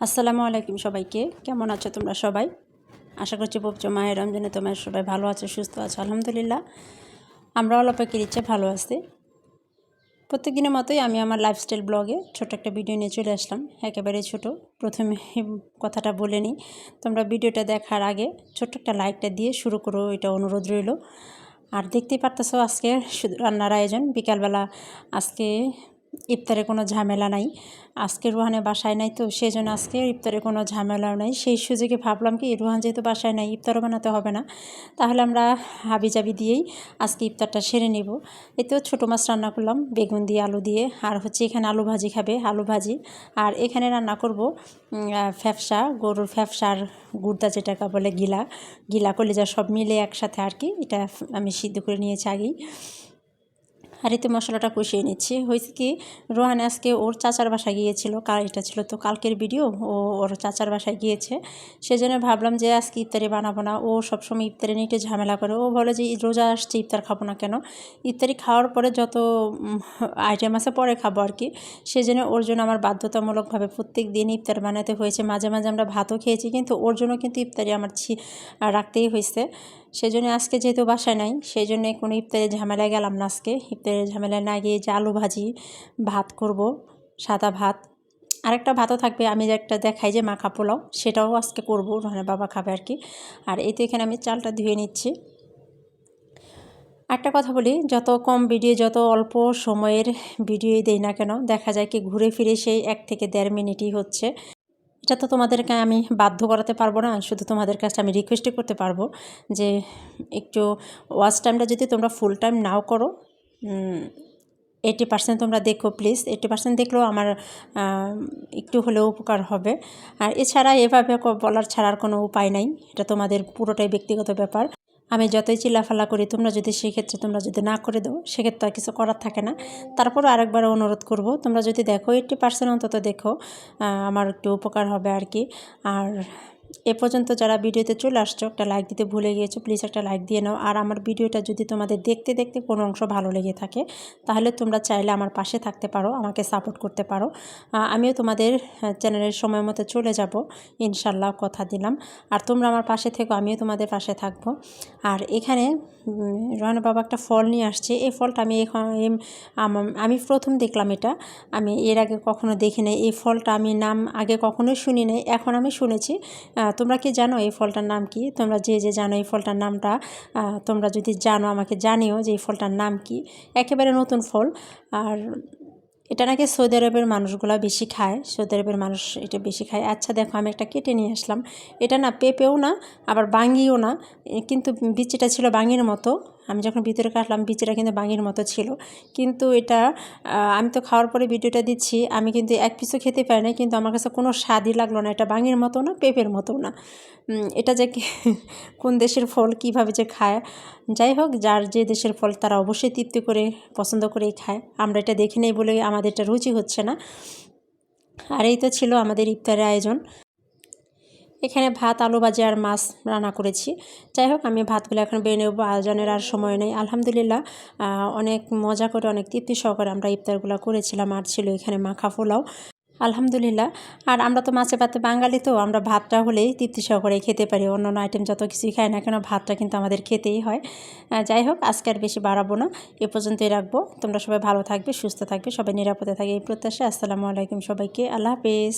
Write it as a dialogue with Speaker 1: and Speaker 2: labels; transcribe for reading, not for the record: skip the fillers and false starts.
Speaker 1: আসসালামু আলাইকুম সবাইকে। কেমন আছো তোমরা সবাই? আশা করছি পবিত্র মায়ের রমজানে তোমরা সবাই ভালো আছো, সুস্থ আছো। আলহামদুলিল্লাহ আমরাও আল্লাহ পাকের ইচ্ছে ভালো আছি। প্রত্যেক দিনের মতোই আমি আমার লাইফস্টাইল ব্লগে ছোট একটা ভিডিও নিয়ে চলে আসলাম, একেবারে ছোট। প্রথমে কথাটা বলে নিই, তোমরা ভিডিওটা দেখার আগে ছোট্ট একটা লাইকটা দিয়ে শুরু করো, এটা অনুরোধ রইল। আর দেখতেই পারতেছো আজকে শুধু রান্নার আয়োজন। বিকালবেলা আজকে ইফতারে কোনো ঝামেলা নাই। আজকে রুহানের বাসায় নাই, তো সেই জন্য আজকে ইফতারে কোনো ঝামেলাও নাই। সেই সুযোগে ভাবলাম কি, রুহান যেহেতু বাসায় নাই, ইফতারও বানাতে হবে না, তাহলে আমরা হাবিজাবি দিয়েই আজকে ইফতারটা সেরে নেব। এতেও ছোটো মাছ রান্না করলাম বেগুন দিয়ে, আলু দিয়ে। আর হচ্ছে এখানে আলু ভাজি খাবে, আলু ভাজি। আর এখানে রান্না করব ফ্যাপসা, গরুর ফ্যাপসার গুর্দা, যেটাকে বলে গিলা, গিলা কলিজা সব মিলে একসাথে আর কি। এটা আমি সিদ্ধ করে নিয়েছি আগেই। আর এতে মশলাটা কষিয়ে নিচ্ছি। হয়েছে কি, রোহান আজকে ওর চাচার বাসায় গিয়েছিল, এটা ছিল তো কালকের ভিডিও। ওর চাচার বাসায় গিয়েছে, সেজন্য ভাবলাম যে আজকে ইফতারি বানাবো না। ও সবসময় ইফতারি নিয়ে একটু ঝামেলা করে। ও বলে যে রোজা আসছে, ইফতার খাবো না কেন, ইফতারি খাওয়ার পরে যত আইটেম আছে পরে খাবো আর কি। সেজন্য ওর জন্য আমার বাধ্যতামূলকভাবে প্রত্যেক দিন ইফতার বানাতে হয়েছে। মাঝে মাঝে আমরা ভাতও খেয়েছি, কিন্তু ওর জন্য কিন্তু ইফতারি আমার রাখতেই হয়েছে। সেই জন্য আজকে যেহেতু বাসায় নাই, সেই জন্য কোনো ইফতারের ঝামেলায় গেলাম না। আজকে ইফতারের ঝামেলায় না গিয়ে যে আলু ভাজি, ভাত করব, সাদা ভাত। আরেকটা ভাতও থাকবে, আমি যে একটা দেখাই যে মাখা পোলাও, সেটাও আজকে করব, মানে বাবা খাবে আর কি। আর এই তো এখানে আমি চালটা ধুয়ে নিচ্ছি। একটা কথা বলি, যত কম ভিডিও, যত অল্প সময়ের ভিডিওই দেই না কেন, দেখা যায় কি ঘুরে ফিরে সেই 1 থেকে 1.5 মিনিটই হচ্ছে। এটা তো তোমাদেরকে আমি বাধ্য করাতে পারবো না, শুধু তোমাদের কাছে আমি রিকোয়েস্টই করতে পারবো যে একটু ওয়াচ টাইমটা যদি তোমরা ফুল টাইম নাও করো, 80% তোমরা দেখো প্লিজ। 80% দেখলেও আমার একটু হলেও উপকার হবে। আর এছাড়া এভাবে বলার ছাড়ার কোনো উপায় নাই, এটা তোমাদের পুরোটাই ব্যক্তিগত ব্যাপার। আমি যতই চিল্লাফাল্লা করি, তোমরা যদি সেক্ষেত্রে তোমরা যদি না করে দাও, সেক্ষেত্রে আর কিছু করার থাকে না। তারপরও আরেকবার অনুরোধ করব, তোমরা যদি দেখো 80% অন্তত দেখো, আমার একটু উপকার হবে আর কি। আর এ পর্যন্ত যারা ভিডিওতে চলে আসছো, একটা লাইক দিতে ভুলে গিয়েছো, প্লিজ একটা লাইক দিয়ে নাও। আর আমার ভিডিওটা যদি তোমাদের দেখতে দেখতে কোনো অংশ ভালো লেগে থাকে, তাহলে তোমরা চাইলে আমার পাশে থাকতে পারো, আমাকে সাপোর্ট করতে পারো। আমিও তোমাদের চ্যানেলের সময় মতো চলে যাব ইনশাল্লাহ, কথা দিলাম। আর তোমরা আমার পাশে থেকো, আমিও তোমাদের পাশে থাকবো। আর এখানে রোহানের বাবা একটা ফল নিয়ে আসছে। এই ফলটা আমি প্রথম দেখলাম এটা, আমি এর আগে কখনো দেখি নাই। এই ফলটা আমি নাম আগে কখনোই শুনি নাই, এখন আমি শুনেছি। তোমরা কি জানো এই ফলটার নাম কি? তোমরা যে যে জানো এই ফলটার নামটা, তোমরা যদি জানো আমাকে জানিও যে এই ফলটার নাম কি। একেবারে নতুন ফল। আর এটা নাকি সৌদি আরবের মানুষগুলো বেশি খায়, সৌদি আরবের মানুষ এটা বেশি খায়। আচ্ছা দেখো, আমি একটা কেটে নিয়ে আসলাম। এটা না পেঁপেও না, আবার বাঙ্গিও না, কিন্তু বিচিটা ছিল বাঙ্গির মতো। আমি যখন ভিতরে কাটলাম, বিচিটা কিন্তু বাঙ্গির মতো ছিল। কিন্তু এটা আমি তো খাওয়ার পরে ভিডিওটা দিচ্ছি, আমি কিন্তু এক পিসও খেতে পারি না, কিন্তু আমার কাছে কোনো স্বাদই লাগলো না। এটা বাঙ্গির মতো না, পেঁপের মতো না। এটা যে কোন দেশের ফল, কিভাবে যে খায়, যাই হোক, যার যে দেশের ফল তারা অবশ্যই তৃপ্তি করে পছন্দ করেই খায়। আমরা এটা দেখি নেই বলে আমাদের এটা রুচি হচ্ছে না। আর এই তো ছিল আমাদের ইফতারের আয়োজন। এখানে ভাত, আলু ভাজি আর মাছ রান্না করেছি। যাই হোক, আমি ভাতগুলো এখন বেড়ে নেব, আয়োজনের আর সময় নেই। আলহামদুলিল্লাহ অনেক মজা করে, অনেক তৃপ্তি সহকারে আমরা ইফতারগুলো করেছিলাম। আর ছিল এখানে মাখা পোলাও, আলহামদুলিল্লাহ। আর আমরা তো মাছে ভাতে বাঙালি, তো আমরা ভাতটা হলেই তৃপ্তি সহকারে খেতে পারি। অন্যান্য আইটেম যত কিছুই খাই না কেন, ভাতটা কিন্তু আমাদের খেতেই হয়। যাই হোক, আজকে আর বেশি বাড়াবো না, এ পর্যন্তই রাখবো। তোমরা সবাই ভালো থাকবে, সুস্থ থাকবে, সবাই নিরাপদে থাকবে, এই প্রত্যাশা। আসসালামু আলাইকুম সবাইকে, আল্লাহ হাফেজ।